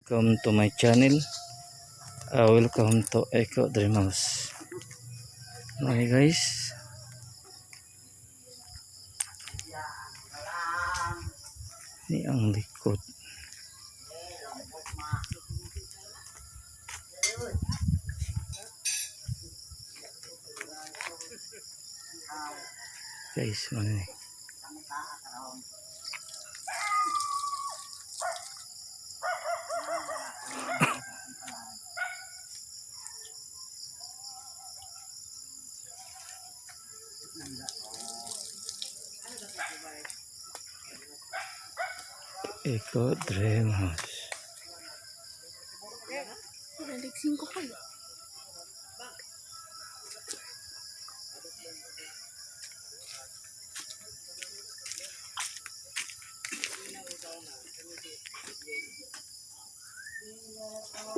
Welcome to my channel. Welcome to Eco Dream House. Okay guys. Ini ang likod. Guys, mana ni? Eco Dream House. Balik 5 pa.